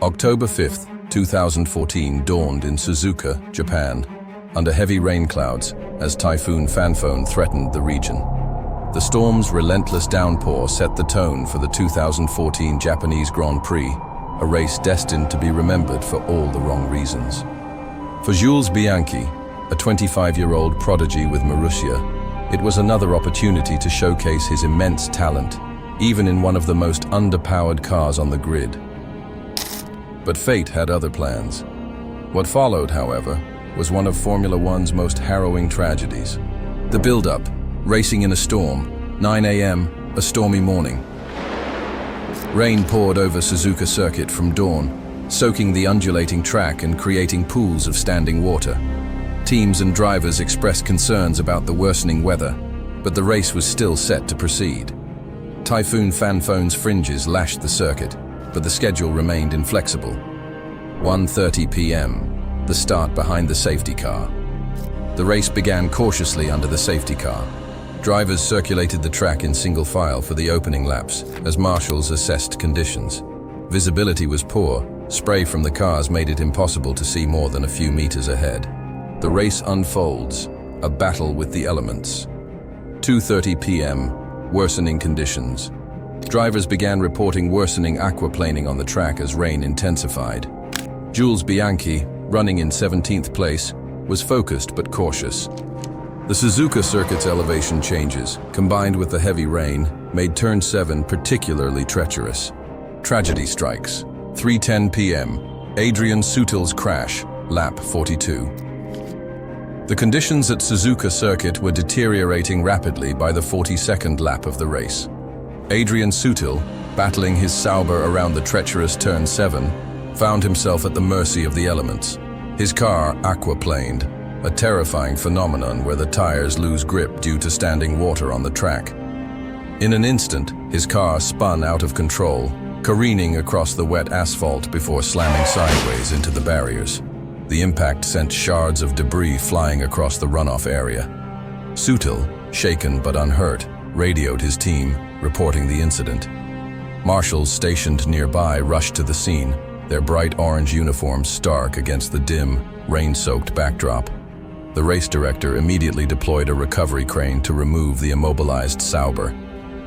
October 5th, 2014 dawned in Suzuka, Japan, under heavy rain clouds as Typhoon Fanfone threatened the region. The storm's relentless downpour set the tone for the 2014 Japanese Grand Prix, a race destined to be remembered for all the wrong reasons. For Jules Bianchi, a 25-year-old prodigy with Marussia, it was another opportunity to showcase his immense talent, even in one of the most underpowered cars on the grid. But fate had other plans. What followed, however, was one of Formula One's most harrowing tragedies. The build-up, racing in a storm, 9 a.m., a stormy morning. Rain poured over Suzuka circuit from dawn, soaking the undulating track and creating pools of standing water. Teams and drivers expressed concerns about the worsening weather, but the race was still set to proceed. Typhoon Fanfone's fringes lashed the circuit, but the schedule remained inflexible. 1:30 p.m., the start behind the safety car. The race began cautiously under the safety car. Drivers circulated the track in single file for the opening laps as marshals assessed conditions. Visibility was poor. Spray from the cars made it impossible to see more than a few meters ahead. The race unfolds, a battle with the elements. 2:30 p.m., worsening conditions. Drivers began reporting worsening aquaplaning on the track as rain intensified. Jules Bianchi, running in 17th place, was focused but cautious. The Suzuka circuit's elevation changes, combined with the heavy rain, made Turn 7 particularly treacherous. Tragedy strikes. 3:10 p.m., Adrian Sutil's crash, lap 42. The conditions at Suzuka circuit were deteriorating rapidly by the 42nd lap of the race. Adrian Sutil, battling his Sauber around the treacherous Turn 7, found himself at the mercy of the elements. His car aquaplaned, a terrifying phenomenon where the tires lose grip due to standing water on the track. In an instant, his car spun out of control, careening across the wet asphalt before slamming sideways into the barriers. The impact sent shards of debris flying across the runoff area. Sutil, shaken but unhurt, radioed his team, reporting the incident. Marshals stationed nearby rushed to the scene, their bright orange uniforms stark against the dim, rain-soaked backdrop. The race director immediately deployed a recovery crane to remove the immobilized Sauber.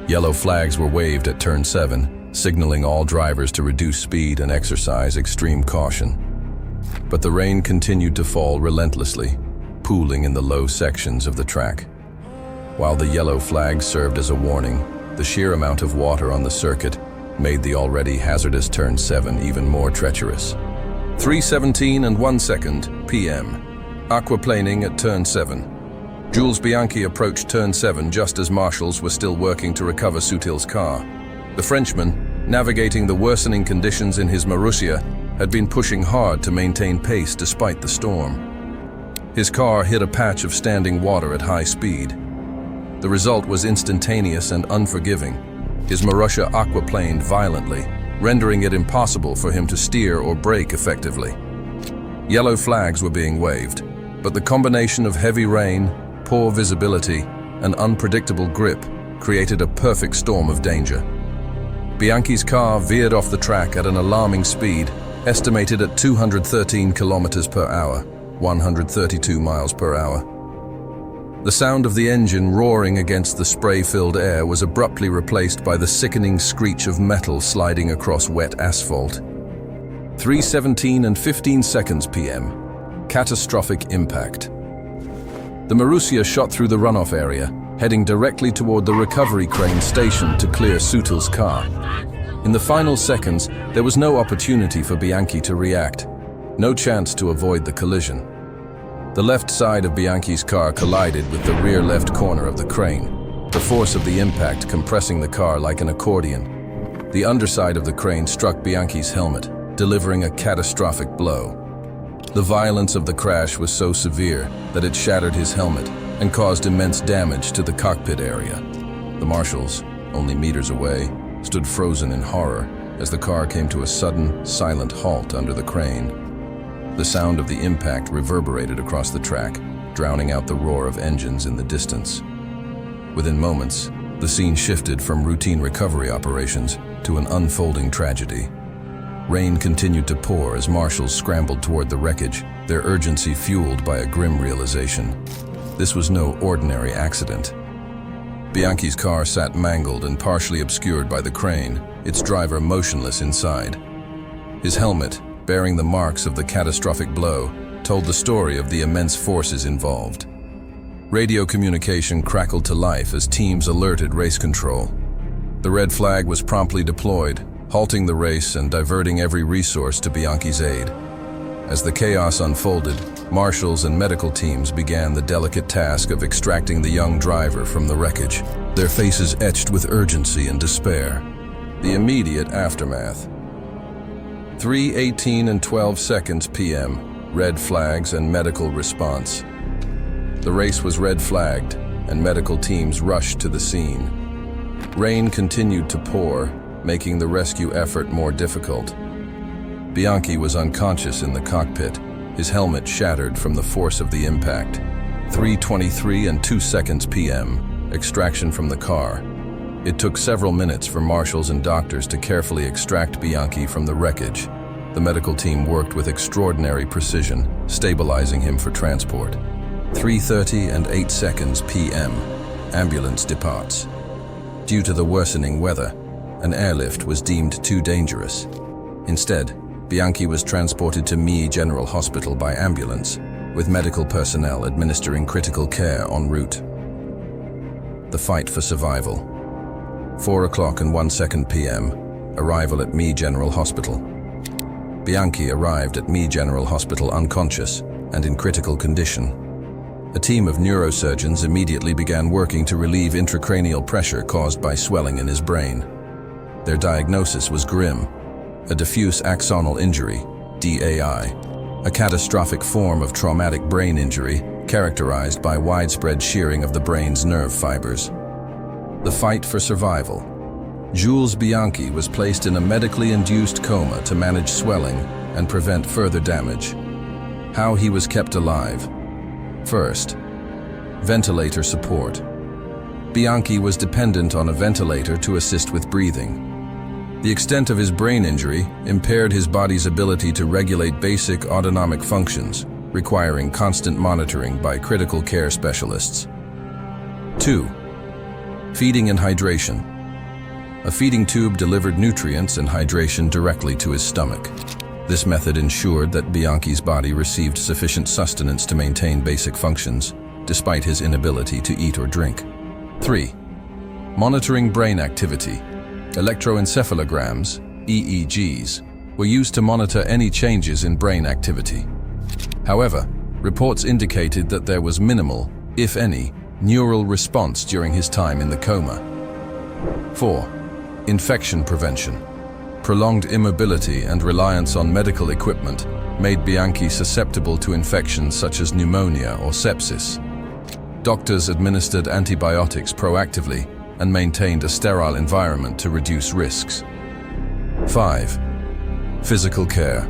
Yellow flags were waved at Turn 7, signaling all drivers to reduce speed and exercise extreme caution. But the rain continued to fall relentlessly, pooling in the low sections of the track. While the yellow flag served as a warning, the sheer amount of water on the circuit made the already hazardous Turn 7 even more treacherous. 3:17 and 1 second p.m. Aquaplaning at Turn 7. Jules Bianchi approached Turn 7 just as marshals were still working to recover Sutil's car. The Frenchman, navigating the worsening conditions in his Marussia, had been pushing hard to maintain pace despite the storm. His car hit a patch of standing water at high speed. The result was instantaneous and unforgiving. His Marussia aquaplaned violently, rendering it impossible for him to steer or brake effectively. Yellow flags were being waved, but the combination of heavy rain, poor visibility, and unpredictable grip created a perfect storm of danger. Bianchi's car veered off the track at an alarming speed, estimated at 213 kilometers per hour, 132 miles per hour. The sound of the engine roaring against the spray-filled air was abruptly replaced by the sickening screech of metal sliding across wet asphalt. 3:17 and 15 seconds p.m. Catastrophic impact. The Marussia shot through the runoff area, heading directly toward the recovery crane stationed to clear Sutil's car. In the final seconds, there was no opportunity for Bianchi to react, no chance to avoid the collision. The left side of Bianchi's car collided with the rear left corner of the crane, the force of the impact compressing the car like an accordion. The underside of the crane struck Bianchi's helmet, delivering a catastrophic blow. The violence of the crash was so severe that it shattered his helmet and caused immense damage to the cockpit area. The marshals, only meters away, stood frozen in horror as the car came to a sudden, silent halt under the crane. The sound of the impact reverberated across the track, drowning out the roar of engines in the distance. Within moments, the scene shifted from routine recovery operations to an unfolding tragedy. Rain continued to pour as marshals scrambled toward the wreckage, their urgency fueled by a grim realization. This was no ordinary accident. Bianchi's car sat mangled and partially obscured by the crane, its driver motionless inside. His helmet, bearing the marks of the catastrophic blow, told the story of the immense forces involved. Radio communication crackled to life as teams alerted race control. The red flag was promptly deployed, halting the race and diverting every resource to Bianchi's aid. As the chaos unfolded, marshals and medical teams began the delicate task of extracting the young driver from the wreckage, their faces etched with urgency and despair. The immediate aftermath. 3:18 and 12 seconds p.m., red flags and medical response. The race was red flagged, and medical teams rushed to the scene. Rain continued to pour, making the rescue effort more difficult. Bianchi was unconscious in the cockpit, his helmet shattered from the force of the impact. 3:23 and 2 seconds p.m., extraction from the car. It took several minutes for marshals and doctors to carefully extract Bianchi from the wreckage. The medical team worked with extraordinary precision, stabilizing him for transport. 3:30 and 8 seconds p.m., ambulance departs. Due to the worsening weather, an airlift was deemed too dangerous. Instead, Bianchi was transported to ME General Hospital by ambulance, with medical personnel administering critical care en route. The fight for survival. 4 o'clock and 1 second p.m., arrival at ME General Hospital. Bianchi arrived at ME General Hospital unconscious and in critical condition. A team of neurosurgeons immediately began working to relieve intracranial pressure caused by swelling in his brain. Their diagnosis was grim: a diffuse axonal injury, DAI, a catastrophic form of traumatic brain injury characterized by widespread shearing of the brain's nerve fibers. The fight for survival. Jules Bianchi was placed in a medically induced coma to manage swelling and prevent further damage. How he was kept alive. First, ventilator support. Bianchi was dependent on a ventilator to assist with breathing. The extent of his brain injury impaired his body's ability to regulate basic autonomic functions, requiring constant monitoring by critical care specialists. 2. Feeding and hydration. A feeding tube delivered nutrients and hydration directly to his stomach. This method ensured that Bianchi's body received sufficient sustenance to maintain basic functions, despite his inability to eat or drink. 3. Monitoring brain activity. Electroencephalograms, EEGs, were used to monitor any changes in brain activity. However, reports indicated that there was minimal, if any, neural response during his time in the coma. 4. Infection prevention. Prolonged immobility and reliance on medical equipment made Bianchi susceptible to infections such as pneumonia or sepsis. Doctors administered antibiotics proactively and maintained a sterile environment to reduce risks. 5. Physical care.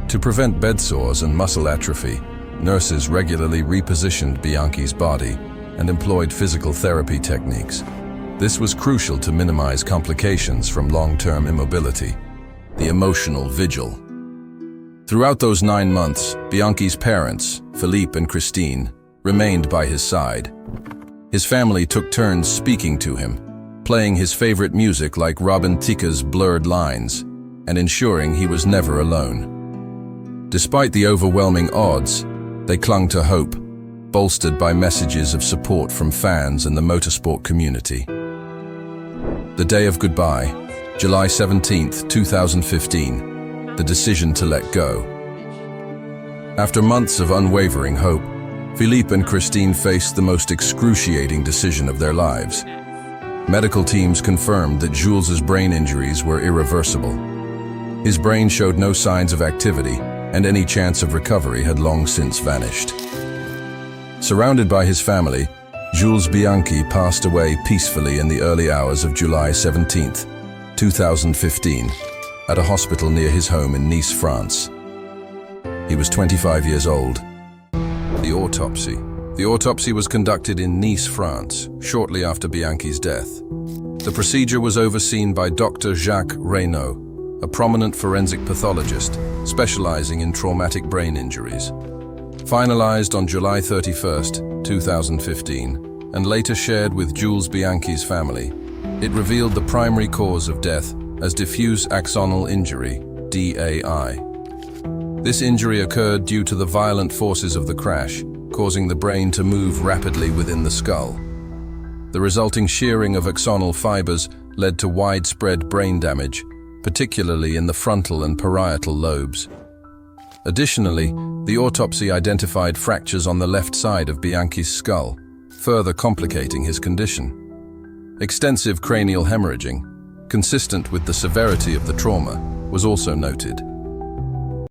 To prevent bed sores and muscle atrophy, nurses regularly repositioned Bianchi's body and employed physical therapy techniques. This was crucial to minimize complications from long-term immobility. The emotional vigil. Throughout those 9 months, Bianchi's parents, Philippe and Christine, remained by his side. His family took turns speaking to him, playing his favorite music like Robin Thicke's Blurred Lines, and ensuring he was never alone. Despite the overwhelming odds, they clung to hope, bolstered by messages of support from fans and the motorsport community. The day of goodbye, July 17, 2015, the decision to let go. After months of unwavering hope, Philippe and Christine faced the most excruciating decision of their lives. Medical teams confirmed that Jules's brain injuries were irreversible. His brain showed no signs of activity, and any chance of recovery had long since vanished. Surrounded by his family, Jules Bianchi passed away peacefully in the early hours of July 17, 2015, at a hospital near his home in Nice, France. He was 25 years old. The autopsy. The autopsy was conducted in Nice, France, shortly after Bianchi's death. The procedure was overseen by Dr. Jacques Reynaud, a prominent forensic pathologist specializing in traumatic brain injuries. Finalized on July 31, 2015, and later shared with Jules Bianchi's family, it revealed the primary cause of death as diffuse axonal injury, DAI. This injury occurred due to the violent forces of the crash, causing the brain to move rapidly within the skull. The resulting shearing of axonal fibers led to widespread brain damage, particularly in the frontal and parietal lobes. Additionally, the autopsy identified fractures on the left side of Bianchi's skull, further complicating his condition. Extensive cranial hemorrhaging, consistent with the severity of the trauma, was also noted,